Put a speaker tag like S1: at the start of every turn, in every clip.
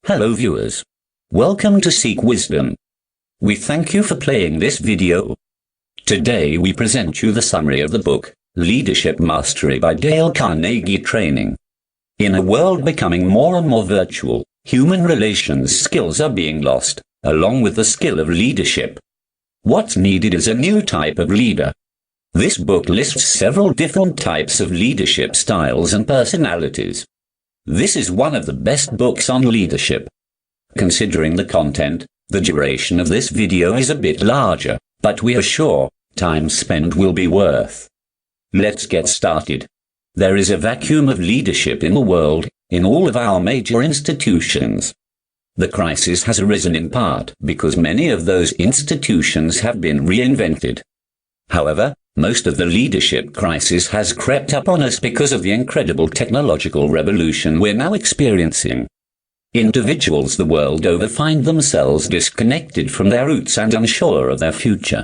S1: Hello viewers. Welcome to Seek Wisdom. We thank you for playing this video. Today we present you the summary of the book, Leadership Mastery by Dale Carnegie Training. In a world becoming more and more virtual, human relations skills are being lost, along with the skill of leadership. What's needed is a new type of leader. This book lists several different types of leadership styles and personalities. This is one of the best books on leadership. Considering the content, the duration of this video is a bit larger, but we are sure time spent will be worth. Let's get started. There is a vacuum of leadership in the world, in all of our major institutions. The crisis has arisen in part because many of those institutions have been reinvented. However, most of the leadership crisis has crept up on us because of the incredible technological revolution we're now experiencing. Individuals the world over find themselves disconnected from their roots and unsure of their future.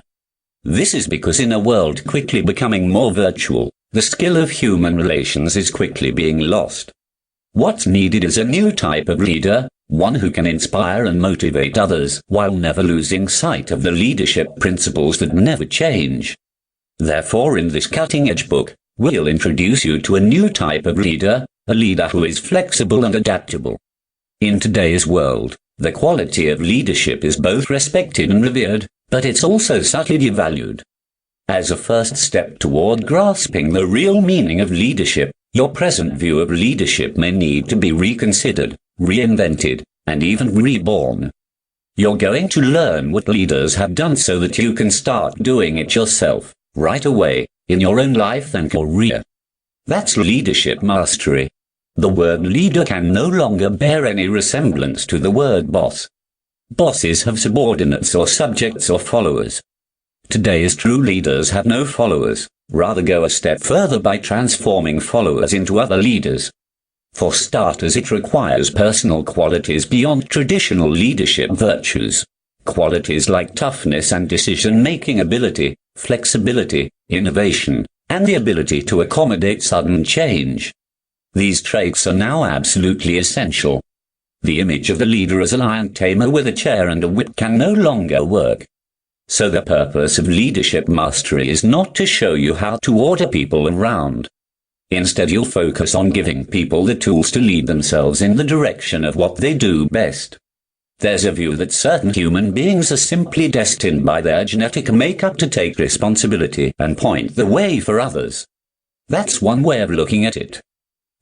S1: This is because in a world quickly becoming more virtual, the skill of human relations is quickly being lost. What's needed is a new type of leader, one who can inspire and motivate others while never losing sight of the leadership principles that never change. Therefore, in this cutting-edge book, we'll introduce you to a new type of leader, a leader who is flexible and adaptable. In today's world, the quality of leadership is both respected and revered, but it's also subtly devalued. As a first step toward grasping the real meaning of leadership, your present view of leadership may need to be reconsidered, reinvented, and even reborn. You're going to learn what leaders have done so that you can start doing it yourself, right away, in your own life and career. That's leadership mastery. The word leader can no longer bear any resemblance to the word boss. Bosses have subordinates or subjects or followers. Today's true leaders have no followers, rather go a step further by transforming followers into other leaders. For starters, it requires personal qualities beyond traditional leadership virtues. Qualities like toughness and decision-making ability, flexibility, innovation, and the ability to accommodate sudden change. These traits are now absolutely essential. The image of the leader as a lion tamer with a chair and a whip can no longer work. So the purpose of leadership mastery is not to show you how to order people around. Instead, you'll focus on giving people the tools to lead themselves in the direction of what they do best. There's a view that certain human beings are simply destined by their genetic makeup to take responsibility and point the way for others. That's one way of looking at it.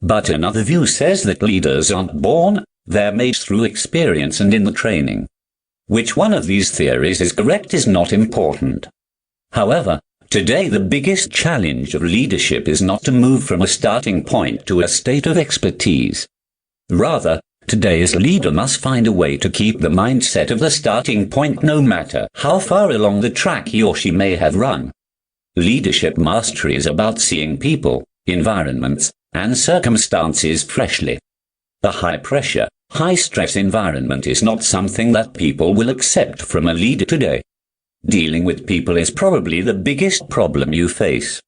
S1: But another view says that leaders aren't born, they're made through experience and in the training. Which one of these theories is correct is not important. However, today the biggest challenge of leadership is not to move from a starting point to a state of expertise. Rather, today's leader must find a way to keep the mindset of the starting point no matter how far along the track he or she may have run. Leadership mastery is about seeing people, environments, and circumstances freshly. A high-pressure, high-stress environment is not something that people will accept from a leader today. Dealing with people is probably the biggest problem you face.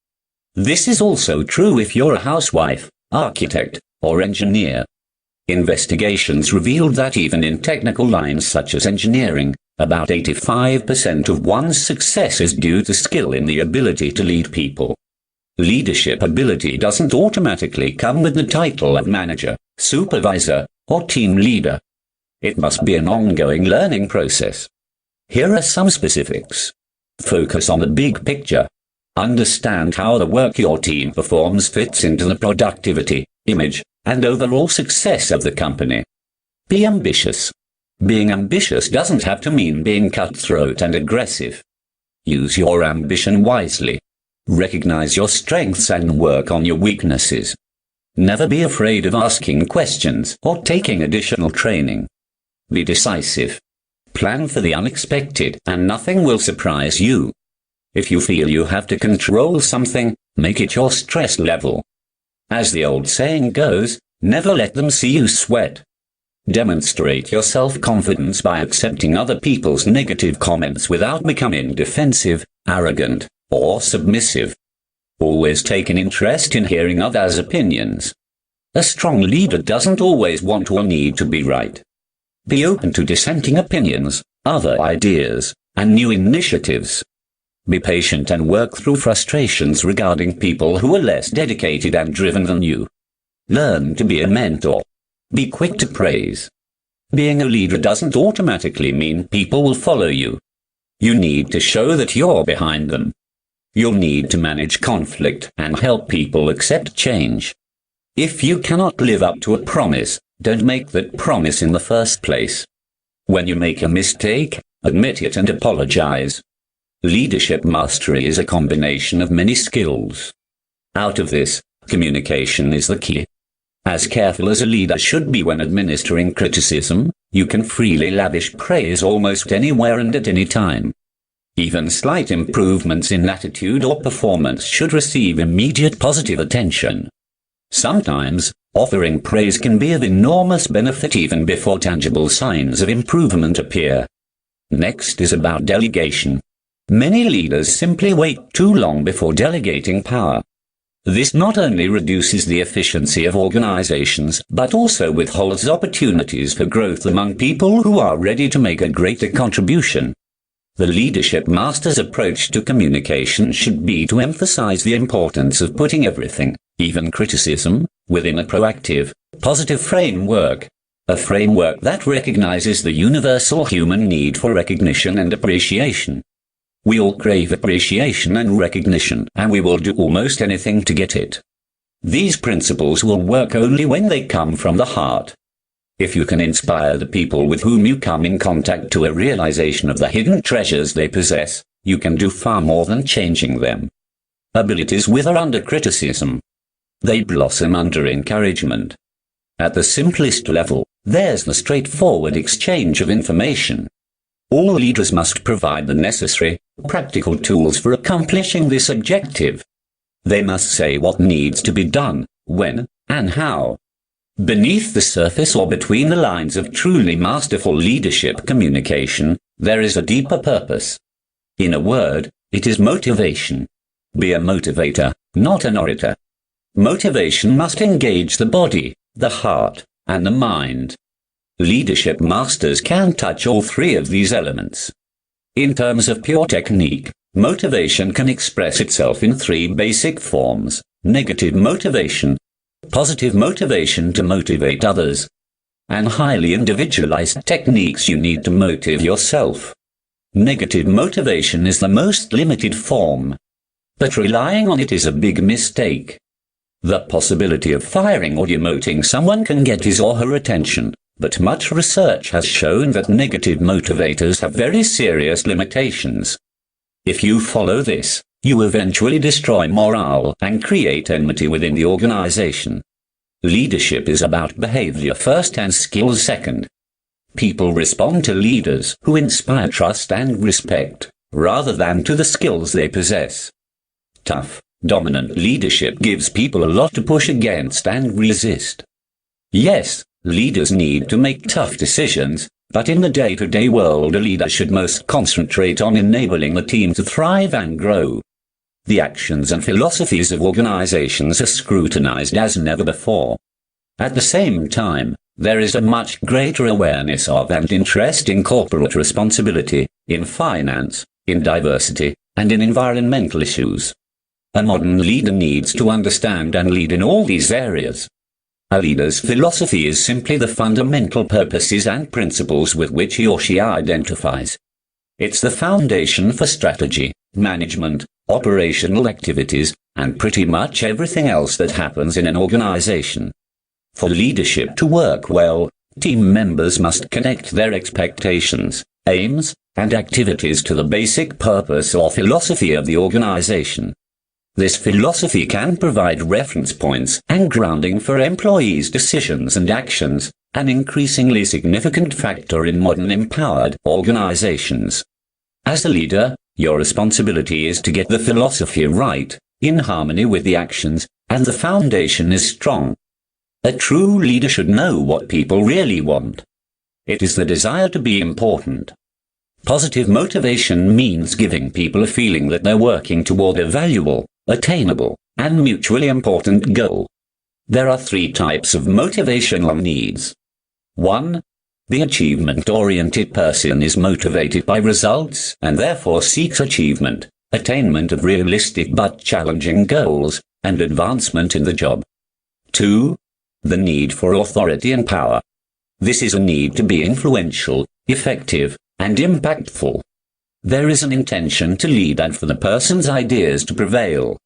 S1: This is also true if you're a housewife, architect, or engineer. Investigations revealed that even in technical lines such as engineering, about 85% of one's success is due to skill in the ability to lead people. Leadership ability doesn't automatically come with the title of manager, supervisor, or team leader. It must be an ongoing learning process. Here are some specifics. Focus on the big picture. Understand how the work your team performs fits into the productivity, image, and overall success of the company. Be ambitious. Being ambitious doesn't have to mean being cutthroat and aggressive. Use your ambition wisely. Recognize your strengths and work on your weaknesses. Never be afraid of asking questions or taking additional training. Be decisive. Plan for the unexpected and nothing will surprise you. If you feel you have to control something, make it your stress level. As the old saying goes, never let them see you sweat. Demonstrate your self-confidence by accepting other people's negative comments without becoming defensive, arrogant, or submissive. Always take an interest in hearing others' opinions. A strong leader doesn't always want or need to be right. Be open to dissenting opinions, other ideas, and new initiatives. Be patient and work through frustrations regarding people who are less dedicated and driven than you. Learn to be a mentor. Be quick to praise. Being a leader doesn't automatically mean people will follow you. You need to show that you're behind them. You'll need to manage conflict and help people accept change. If you cannot live up to a promise, don't make that promise in the first place. When you make a mistake, admit it and apologize. Leadership mastery is a combination of many skills. Out of this, communication is the key. As careful as a leader should be when administering criticism, you can freely lavish praise almost anywhere and at any time. Even slight improvements in attitude or performance should receive immediate positive attention. Sometimes, offering praise can be of enormous benefit even before tangible signs of improvement appear. Next is about delegation. Many leaders simply wait too long before delegating power. This not only reduces the efficiency of organizations, but also withholds opportunities for growth among people who are ready to make a greater contribution. The leadership master's approach to communication should be to emphasize the importance of putting everything, even criticism, within a proactive, positive framework. A framework that recognizes the universal human need for recognition and appreciation. We all crave appreciation and recognition, and we will do almost anything to get it. These principles will work only when they come from the heart. If you can inspire the people with whom you come in contact to a realization of the hidden treasures they possess, you can do far more than changing them. Abilities wither under criticism. They blossom under encouragement. At the simplest level, there's the straightforward exchange of information. All leaders must provide the necessary, practical tools for accomplishing this objective. They must say what needs to be done, when, and how. Beneath the surface or between the lines of truly masterful leadership communication, there is a deeper purpose. In a word, it is motivation. Be a motivator, not an orator. Motivation must engage the body, the heart, and the mind. Leadership masters can touch all three of these elements. In terms of pure technique, motivation can express itself in three basic forms: negative motivation, positive motivation to motivate others, and highly individualized techniques you need to motivate yourself. Negative motivation is the most limited form, but relying on it is a big mistake. The possibility of firing or demoting someone can get his or her attention, but much research has shown that negative motivators have very serious limitations. If you follow this, you eventually destroy morale and create enmity within the organization. Leadership is about behavior first and skills second. People respond to leaders who inspire trust and respect, rather than to the skills they possess. Tough, dominant leadership gives people a lot to push against and resist. Yes, leaders need to make tough decisions, but in the day-to-day world a leader should most concentrate on enabling the team to thrive and grow. The actions and philosophies of organizations are scrutinized as never before. At the same time, there is a much greater awareness of and interest in corporate responsibility, in finance, in diversity, and in environmental issues. A modern leader needs to understand and lead in all these areas. A leader's philosophy is simply the fundamental purposes and principles with which he or she identifies. It's the foundation for strategy, management, operational activities, and pretty much everything else that happens in an organization. For leadership to work well, team members must connect their expectations, aims, and activities to the basic purpose or philosophy of the organization. This philosophy can provide reference points and grounding for employees' decisions and actions, an increasingly significant factor in modern empowered organizations. As a leader, your responsibility is to get the philosophy right, in harmony with the actions, and the foundation is strong. A true leader should know what people really want. It is the desire to be important. Positive motivation means giving people a feeling that they're working toward a valuable, attainable, and mutually important goal. There are three types of motivational needs. 1. The achievement-oriented person is motivated by results and therefore seeks achievement, attainment of realistic but challenging goals, and advancement in the job. 2. The need for authority and power. This is a need to be influential, effective, and impactful. There is an intention to lead and for the person's ideas to prevail.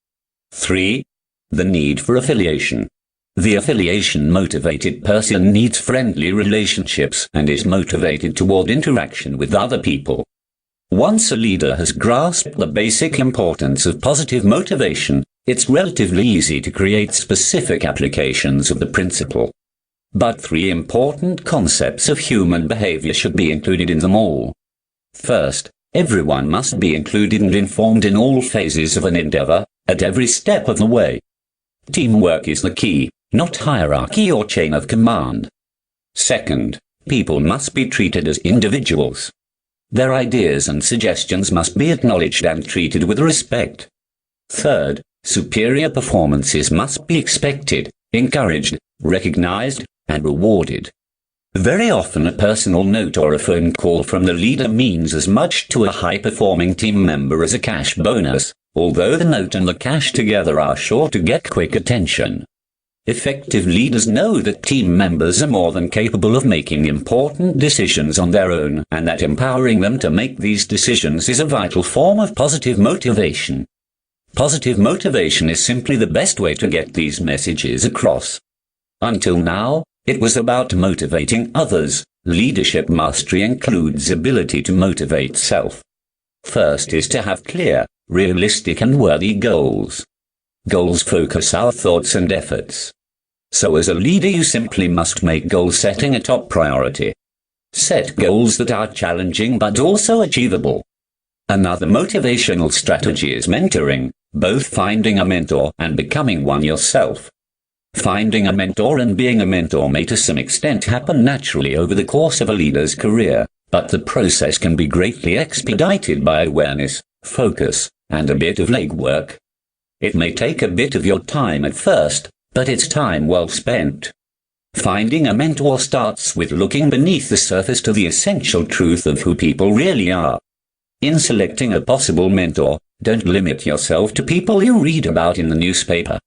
S1: 3. The need for affiliation. The affiliation-motivated person needs friendly relationships and is motivated toward interaction with other people. Once a leader has grasped the basic importance of positive motivation, it's relatively easy to create specific applications of the principle. But 3 important concepts of human behavior should be included in them all. First, everyone must be included and informed in all phases of an endeavor, at every step of the way. Teamwork is the key, not hierarchy or chain of command. Second, people must be treated as individuals. Their ideas and suggestions must be acknowledged and treated with respect. Third, superior performances must be expected, encouraged, recognized, and rewarded. Very often a personal note or a phone call from the leader means as much to a high-performing team member as a cash bonus, although the note and the cash together are sure to get quick attention. Effective leaders know that team members are more than capable of making important decisions on their own, and that empowering them to make these decisions is a vital form of positive motivation. Positive motivation is simply the best way to get these messages across. Until now, it was about motivating others. Leadership mastery includes ability to motivate self. First is to have clear, realistic and worthy goals. Goals focus our thoughts and efforts. So as a leader you simply must make goal setting a top priority. Set goals that are challenging but also achievable. Another motivational strategy is mentoring, both finding a mentor and becoming one yourself. Finding a mentor and being a mentor may to some extent happen naturally over the course of a leader's career, but the process can be greatly expedited by awareness, focus, and a bit of legwork. It may take a bit of your time at first, but it's time well spent. Finding a mentor starts with looking beneath the surface to the essential truth of who people really are. In selecting a possible mentor, don't limit yourself to people you read about in the newspaper.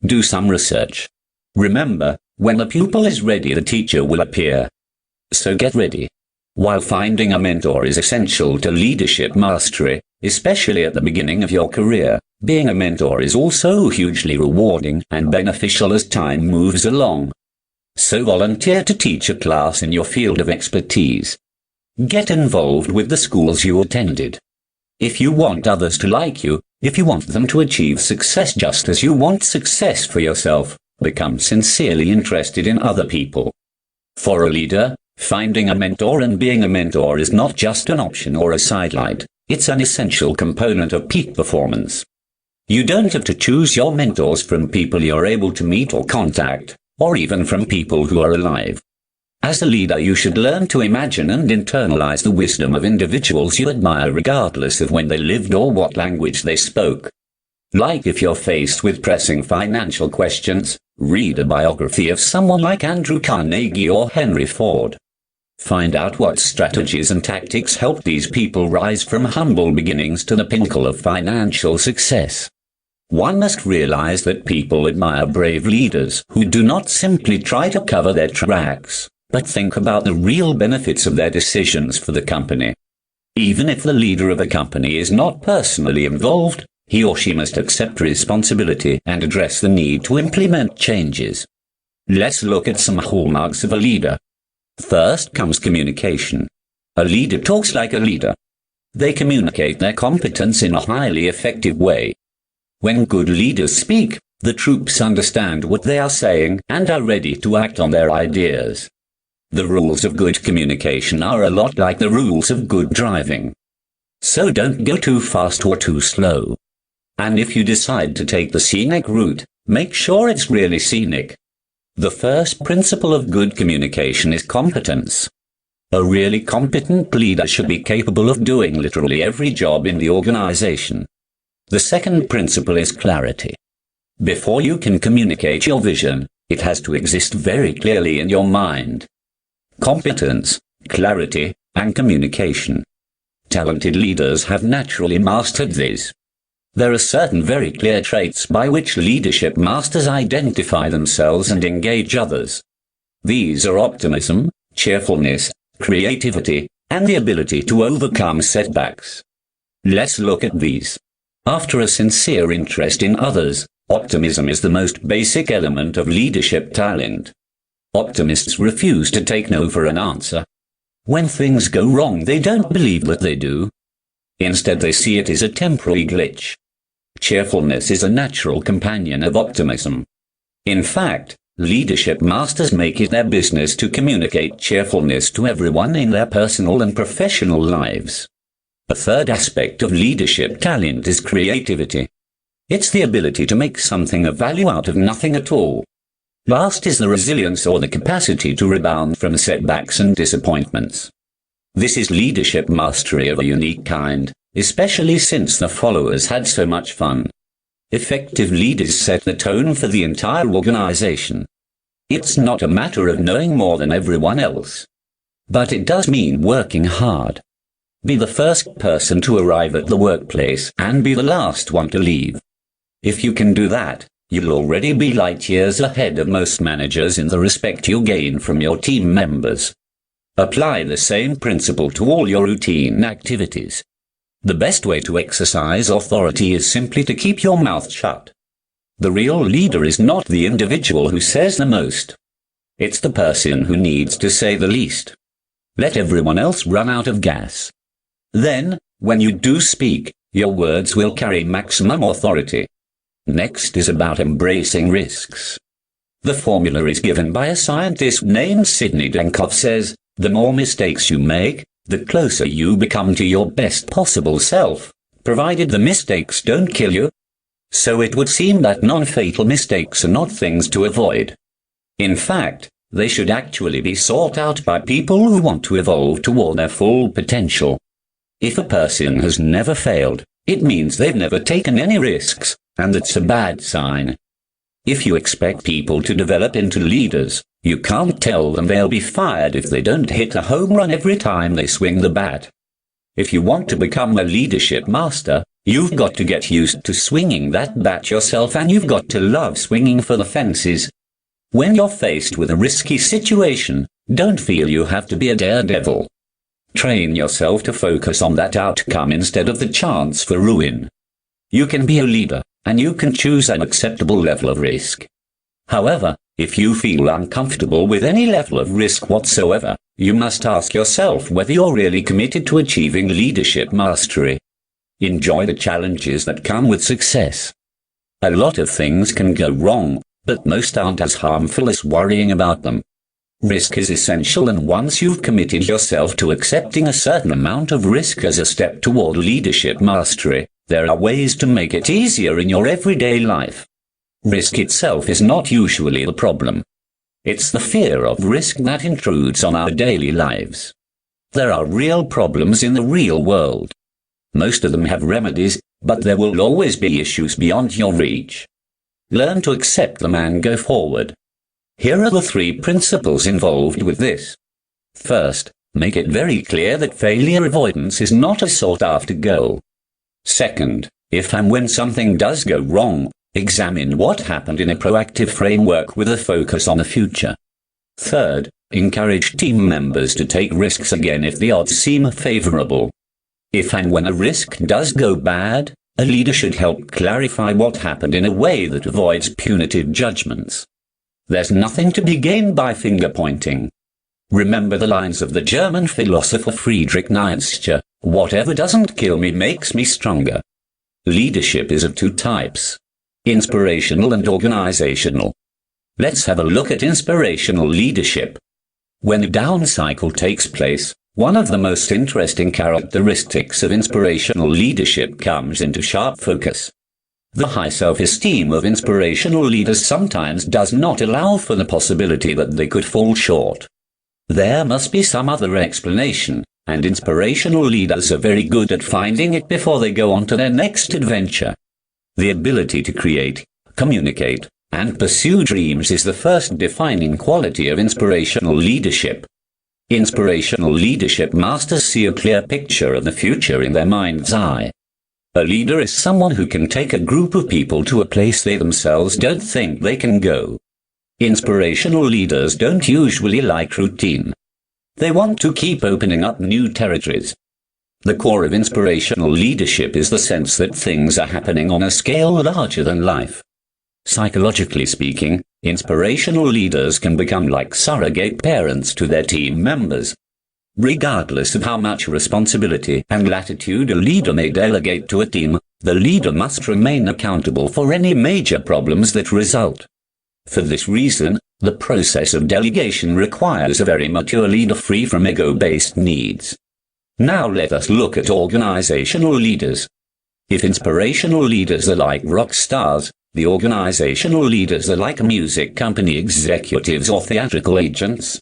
S1: Do some research. Remember, when the pupil is ready, the teacher will appear. So get ready. While finding a mentor is essential to leadership mastery, especially at the beginning of your career, being a mentor is also hugely rewarding and beneficial as time moves along. So volunteer to teach a class in your field of expertise. Get involved with the schools you attended. If you want others to like you, if you want them to achieve success just as you want success for yourself, become sincerely interested in other people. For a leader, finding a mentor and being a mentor is not just an option or a sidelight, it's an essential component of peak performance. You don't have to choose your mentors from people you're able to meet or contact, or even from people who are alive. As a leader, you should learn to imagine and internalize the wisdom of individuals you admire regardless of when they lived or what language they spoke. Like if you're faced with pressing financial questions, read a biography of someone like Andrew Carnegie or Henry Ford. Find out what strategies and tactics helped these people rise from humble beginnings to the pinnacle of financial success. One must realize that people admire brave leaders who do not simply try to cover their tracks, but think about the real benefits of their decisions for the company. Even if the leader of a company is not personally involved, he or she must accept responsibility and address the need to implement changes. Let's look at some hallmarks of a leader. First comes communication. A leader talks like a leader. They communicate their competence in a highly effective way. When good leaders speak, the troops understand what they are saying and are ready to act on their ideas. The rules of good communication are a lot like the rules of good driving. So don't go too fast or too slow. And if you decide to take the scenic route, make sure it's really scenic. The first principle of good communication is competence. A really competent leader should be capable of doing literally every job in the organization. The second principle is clarity. Before you can communicate your vision, it has to exist very clearly in your mind. competence, clarity, and communication. Talented leaders have naturally mastered these. There are certain very clear traits by which leadership masters identify themselves and engage others. These are optimism, cheerfulness, creativity, and the ability to overcome setbacks. Let's look at these. After a sincere interest in others, optimism is the most basic element of leadership talent. Optimists refuse to take no for an answer. When things go wrong, they don't believe that they do. Instead, they see it as a temporary glitch. Cheerfulness is a natural companion of optimism. In fact, leadership masters make it their business to communicate cheerfulness to everyone in their personal and professional lives. A third aspect of leadership talent is creativity. It's the ability to make something of value out of nothing at all. Last is the resilience or the capacity to rebound from setbacks and disappointments. This is leadership mastery of a unique kind, especially since the followers had so much fun. Effective leaders set the tone for the entire organization. It's not a matter of knowing more than everyone else. But it does mean working hard. Be the first person to arrive at the workplace and be the last one to leave. If you can do that, you'll already be light years ahead of most managers in the respect you gain from your team members. Apply the same principle to all your routine activities. The best way to exercise authority is simply to keep your mouth shut. The real leader is not the individual who says the most. It's the person who needs to say the least. Let everyone else run out of gas. Then, when you do speak, your words will carry maximum authority. Next is about embracing risks. The formula is given by a scientist named Sidney Denkoff. Says, the more mistakes you make, the closer you become to your best possible self, provided the mistakes don't kill you. So it would seem that non-fatal mistakes are not things to avoid. In fact, they should actually be sought out by people who want to evolve toward their full potential. If a person has never failed, it means they've never taken any risks, and that's a bad sign. If you expect people to develop into leaders, you can't tell them they'll be fired if they don't hit a home run every time they swing the bat. If you want to become a leadership master, you've got to get used to swinging that bat yourself, and you've got to love swinging for the fences. When you're faced with a risky situation, don't feel you have to be a daredevil. Train yourself to focus on that outcome instead of the chance for ruin. You can be a leader, and you can choose an acceptable level of risk. However, if you feel uncomfortable with any level of risk whatsoever, you must ask yourself whether you're really committed to achieving leadership mastery. Enjoy the challenges that come with success. A lot of things can go wrong, but most aren't as harmful as worrying about them. Risk is essential, and once you've committed yourself to accepting a certain amount of risk as a step toward leadership mastery, there are ways to make it easier in your everyday life. Risk itself is not usually the problem. It's the fear of risk that intrudes on our daily lives. There are real problems in the real world. Most of them have remedies, but there will always be issues beyond your reach. Learn to accept them and go forward. Here are the 3 principles involved with this. First, make it very clear that failure avoidance is not a sought-after goal. Second, if and when something does go wrong, examine what happened in a proactive framework with a focus on the future. Third, encourage team members to take risks again if the odds seem favorable. If and when a risk does go bad, a leader should help clarify what happened in a way that avoids punitive judgments. There's nothing to be gained by finger-pointing. Remember the lines of the German philosopher Friedrich Nietzsche, "Whatever doesn't kill me makes me stronger." Leadership is of 2 types: inspirational and organizational. Let's have a look at inspirational leadership. When a down cycle takes place, one of the most interesting characteristics of inspirational leadership comes into sharp focus. The high self-esteem of inspirational leaders sometimes does not allow for the possibility that they could fall short. There must be some other explanation, and inspirational leaders are very good at finding it before they go on to their next adventure. The ability to create, communicate, and pursue dreams is the first defining quality of inspirational leadership. Inspirational leadership masters see a clear picture of the future in their mind's eye. A leader is someone who can take a group of people to a place they themselves don't think they can go. Inspirational leaders don't usually like routine. They want to keep opening up new territories. The core of inspirational leadership is the sense that things are happening on a scale larger than life. Psychologically speaking, inspirational leaders can become like surrogate parents to their team members. Regardless of how much responsibility and latitude a leader may delegate to a team, the leader must remain accountable for any major problems that result. For this reason, the process of delegation requires a very mature leader free from ego-based needs. Now let us look at organizational leaders. If inspirational leaders are like rock stars, the organizational leaders are like music company executives or theatrical agents.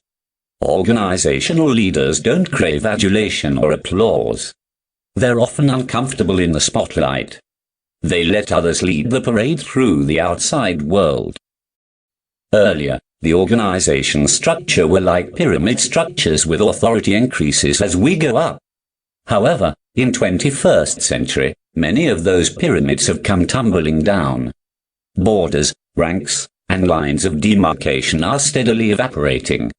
S1: Organizational leaders don't crave adulation or applause. They're often uncomfortable in the spotlight. They let others lead the parade through the outside world. Earlier, the organization structure were like pyramid structures with authority increases as we go up. However, in 21st century, many of those pyramids have come tumbling down. Borders, ranks, and lines of demarcation are steadily evaporating.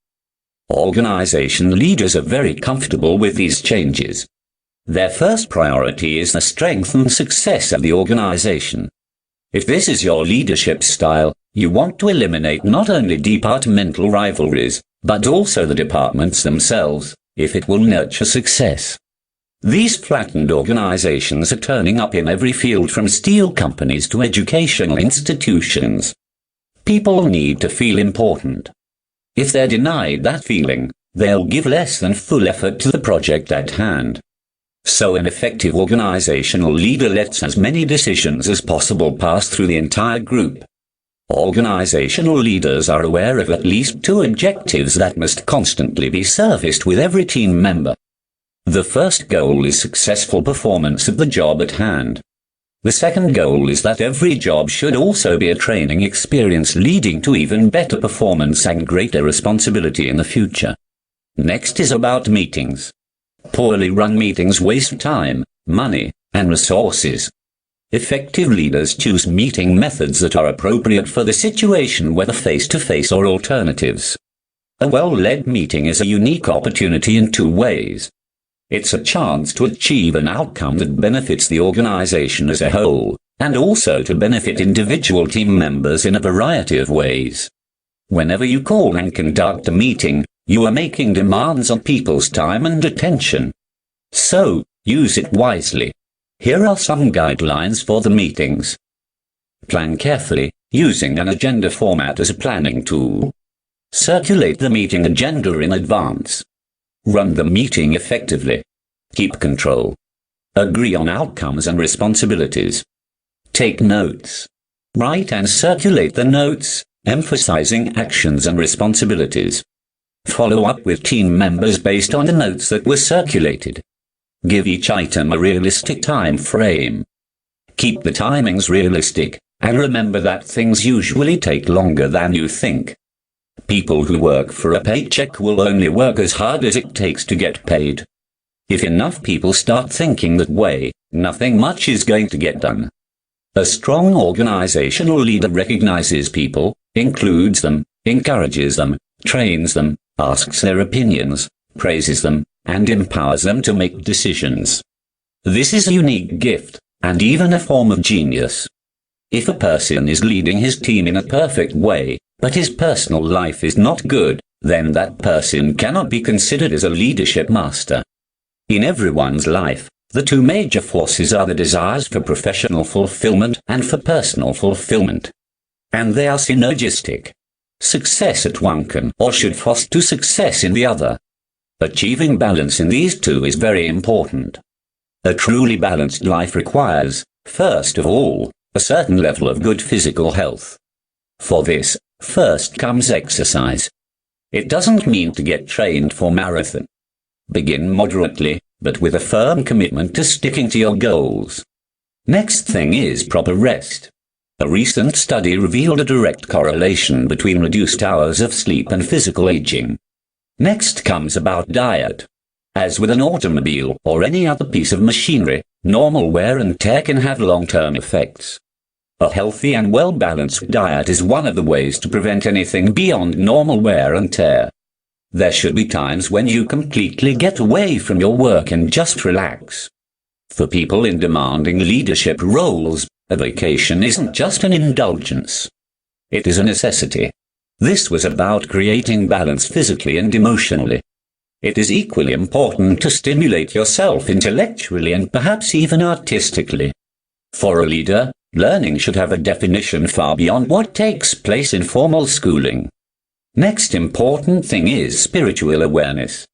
S1: Organization leaders are very comfortable with these changes. Their first priority is the strength and success of the organization. If this is your leadership style, you want to eliminate not only departmental rivalries, but also the departments themselves, if it will nurture success. These flattened organizations are turning up in every field from steel companies to educational institutions. People need to feel important. If they're denied that feeling, they'll give less than full effort to the project at hand. So an effective organizational leader lets as many decisions as possible pass through the entire group. Organizational leaders are aware of at least two objectives that must constantly be serviced with every team member. The first goal is successful performance of the job at hand. The second goal is that every job should also be a training experience leading to even better performance and greater responsibility in the future. Next is about meetings. Poorly run meetings waste time, money, and resources. Effective leaders choose meeting methods that are appropriate for the situation, whether face-to-face or alternatives. A well-led meeting is a unique opportunity in two ways. It's a chance to achieve an outcome that benefits the organization as a whole, and also to benefit individual team members in a variety of ways. Whenever you call and conduct a meeting, you are making demands on people's time and attention. So, use it wisely. Here are some guidelines for the meetings. Plan carefully, using an agenda format as a planning tool. Circulate the meeting agenda in advance. Run the meeting effectively. Keep control. Agree on outcomes and responsibilities. Take notes. Write and circulate the notes, emphasizing actions and responsibilities. Follow up with team members based on the notes that were circulated. Give each item a realistic time frame. Keep the timings realistic, and remember that things usually take longer than you think. People who work for a paycheck will only work as hard as it takes to get paid. If enough people start thinking that way, nothing much is going to get done. A strong organizational leader recognizes people, includes them, encourages them, trains them, asks their opinions, praises them, and empowers them to make decisions. This is a unique gift, and even a form of genius. If a person is leading his team in a perfect way, but his personal life is not good, then that person cannot be considered as a leadership master. In everyone's life, the two major forces are the desires for professional fulfillment and for personal fulfillment. And they are synergistic. Success at one can or should foster success in the other. Achieving balance in these two is very important. A truly balanced life requires, first of all, a certain level of good physical health. For this, first comes exercise. It doesn't mean to get trained for marathon. Begin moderately, but with a firm commitment to sticking to your goals. Next thing is proper rest. A recent study revealed a direct correlation between reduced hours of sleep and physical aging. Next comes about diet. As with an automobile or any other piece of machinery, normal wear and tear can have long-term effects. A healthy and well-balanced diet is one of the ways to prevent anything beyond normal wear and tear. There should be times when you completely get away from your work and just relax. For people in demanding leadership roles, a vacation isn't just an indulgence. It is a necessity. This was about creating balance physically and emotionally. It is equally important to stimulate yourself intellectually and perhaps even artistically. For a leader, learning should have a definition far beyond what takes place in formal schooling. Next important thing is spiritual awareness.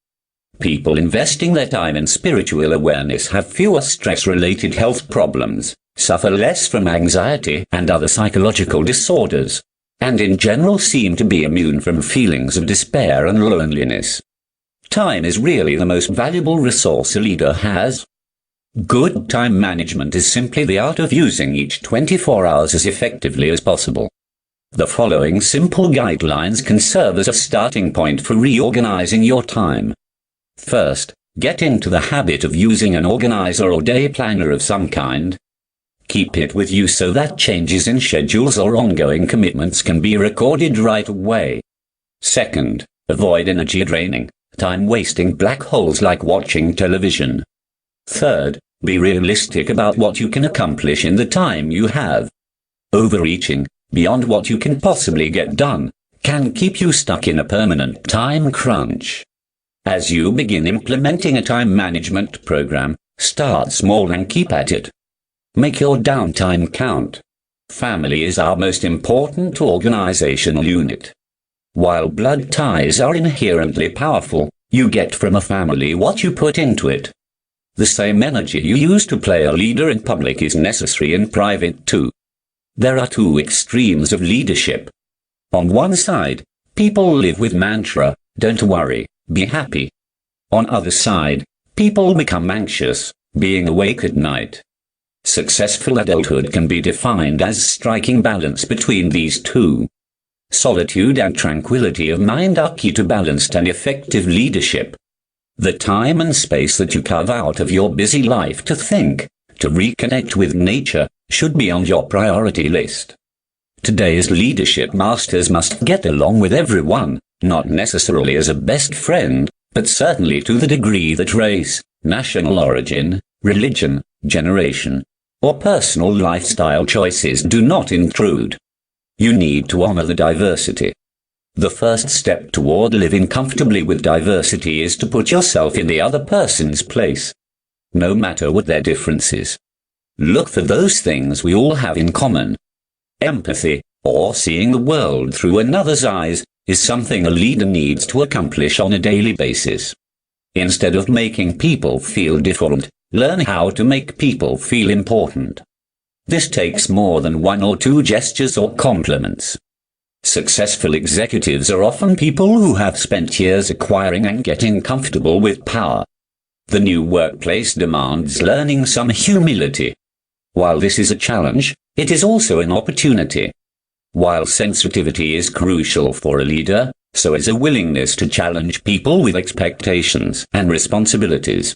S1: People investing their time in spiritual awareness have fewer stress-related health problems, suffer less from anxiety and other psychological disorders, and in general seem to be immune from feelings of despair and loneliness. Time is really the most valuable resource a leader has. Good time management is simply the art of using each 24 hours as effectively as possible. The following simple guidelines can serve as a starting point for reorganizing your time. First, get into the habit of using an organizer or day planner of some kind. Keep it with you so that changes in schedules or ongoing commitments can be recorded right away. Second, avoid energy-draining, time-wasting black holes like watching television. Third, be realistic about what you can accomplish in the time you have. Overreaching, beyond what you can possibly get done, can keep you stuck in a permanent time crunch. As you begin implementing a time management program, start small and keep at it. Make your downtime count. Family is our most important organizational unit. While blood ties are inherently powerful, you get from a family what you put into it. The same energy you use to play a leader in public is necessary in private too. There are two extremes of leadership. On one side, people live with mantra, don't worry, be happy. On other side, people become anxious, being awake at night. Successful adulthood can be defined as striking balance between these two. Solitude and tranquility of mind are key to balanced and effective leadership. The time and space that you carve out of your busy life to think, to reconnect with nature, should be on your priority list. Today's leadership masters must get along with everyone, not necessarily as a best friend, but certainly to the degree that race, national origin, religion, generation, or personal lifestyle choices do not intrude. You need to honor the diversity. The first step toward living comfortably with diversity is to put yourself in the other person's place, no matter what their differences. Look for those things we all have in common. Empathy, or seeing the world through another's eyes, is something a leader needs to accomplish on a daily basis. Instead of making people feel different, learn how to make people feel important. This takes more than one or two gestures or compliments. Successful executives are often people who have spent years acquiring and getting comfortable with power. The new workplace demands learning some humility. While this is a challenge, it is also an opportunity. While sensitivity is crucial for a leader, so is a willingness to challenge people with expectations and responsibilities.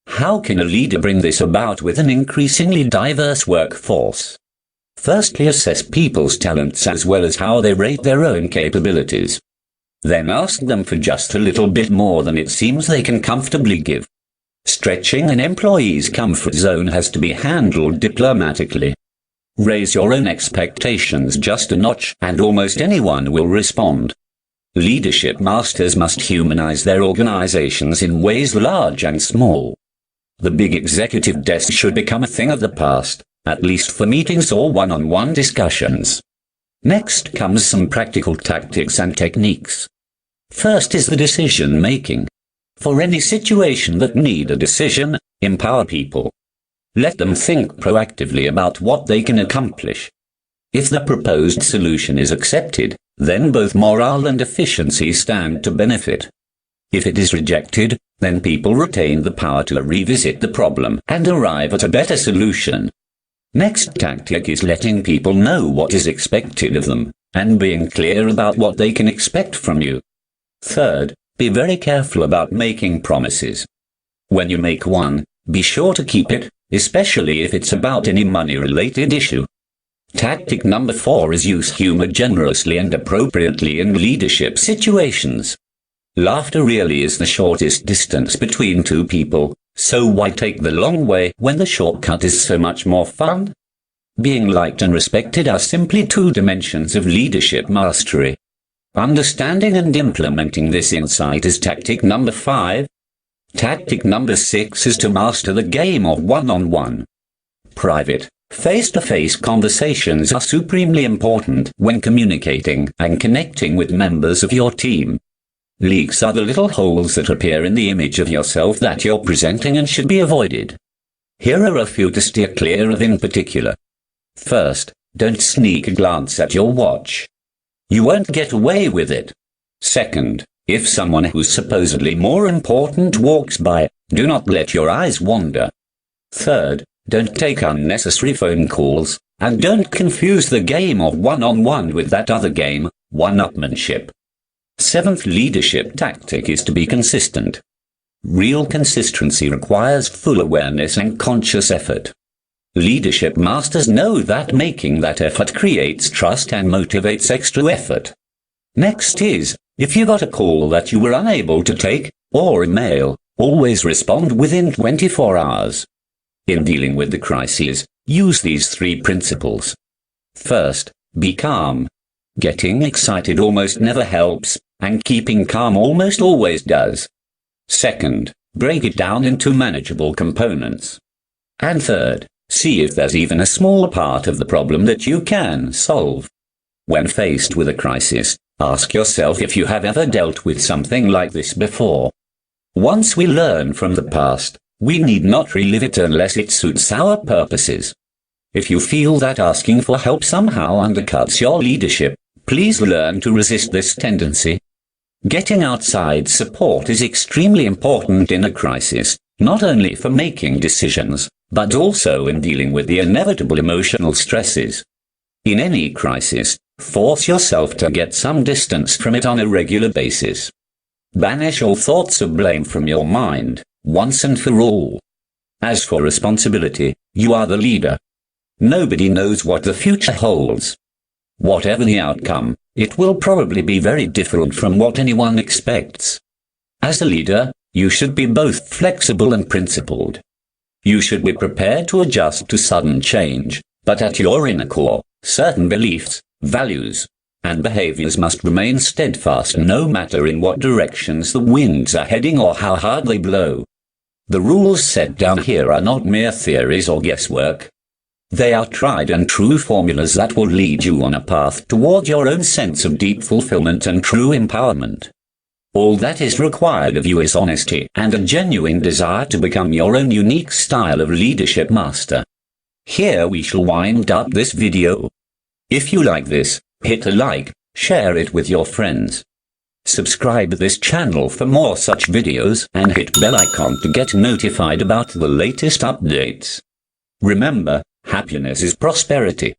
S1: How can a leader bring this about with an increasingly diverse workforce? Firstly, assess people's talents as well as how they rate their own capabilities. Then ask them for just a little bit more than it seems they can comfortably give. Stretching an employee's comfort zone has to be handled diplomatically. Raise your own expectations just a notch, and almost anyone will respond. Leadership masters must humanize their organizations in ways large and small. The big executive desk should become a thing of the past, at least for meetings or one-on-one discussions. Next comes some practical tactics and techniques. First is the decision-making. For any situation that need a decision, empower people. Let them think proactively about what they can accomplish. If the proposed solution is accepted, then both morale and efficiency stand to benefit. If it is rejected, then people retain the power to revisit the problem and arrive at a better solution. Next tactic is letting people know what is expected of them, and being clear about what they can expect from you. Third, Be very careful about making promises. When you make one, be sure to keep it, especially if it's about any money-related issue. Tactic number 4 is use humor generously and appropriately in leadership situations. Laughter really is the shortest distance between two people, so why take the long way when the shortcut is so much more fun? Being liked and respected are simply 2 dimensions of leadership mastery. Understanding and implementing this insight is tactic number 5. Tactic number 6 is to master the game of one-on-one. Private, face-to-face conversations are supremely important when communicating and connecting with members of your team. Leaks are the little holes that appear in the image of yourself that you're presenting and should be avoided. Here are a few to steer clear of in particular. First, don't sneak a glance at your watch. You won't get away with it. Second, if someone who's supposedly more important walks by, do not let your eyes wander. Third, don't take unnecessary phone calls, and don't confuse the game of one-on-one with that other game, one-upmanship. 7th leadership tactic is to be consistent. Real consistency requires full awareness and conscious effort. Leadership masters know that making that effort creates trust and motivates extra effort. Next is, if you got a call that you were unable to take, or a mail, always respond within 24 hours. In dealing with the crises, use these 3 principles. First, be calm. Getting excited almost never helps, and keeping calm almost always does. Second, break it down into manageable components. And third, see if there's even a small part of the problem that you can solve. When faced with a crisis, ask yourself if you have ever dealt with something like this before. Once we learn from the past, we need not relive it unless it suits our purposes. If you feel that asking for help somehow undercuts your leadership, please learn to resist this tendency. Getting outside support is extremely important in a crisis, not only for making decisions, but also in dealing with the inevitable emotional stresses. In any crisis, force yourself to get some distance from it on a regular basis. Banish all thoughts of blame from your mind, once and for all. As for responsibility, you are the leader. Nobody knows what the future holds. Whatever the outcome, it will probably be very different from what anyone expects. As a leader, you should be both flexible and principled. You should be prepared to adjust to sudden change, but at your inner core, certain beliefs, values, and behaviors must remain steadfast no matter in what directions the winds are heading or how hard they blow. The rules set down here are not mere theories or guesswork. They are tried and true formulas that will lead you on a path toward your own sense of deep fulfillment and true empowerment. All that is required of you is honesty and a genuine desire to become your own unique style of leadership master. Here we shall wind up this video. If you like this, hit a like, share it with your friends. Subscribe to this channel for more such videos and hit bell icon to get notified about the latest updates. Remember, happiness is prosperity.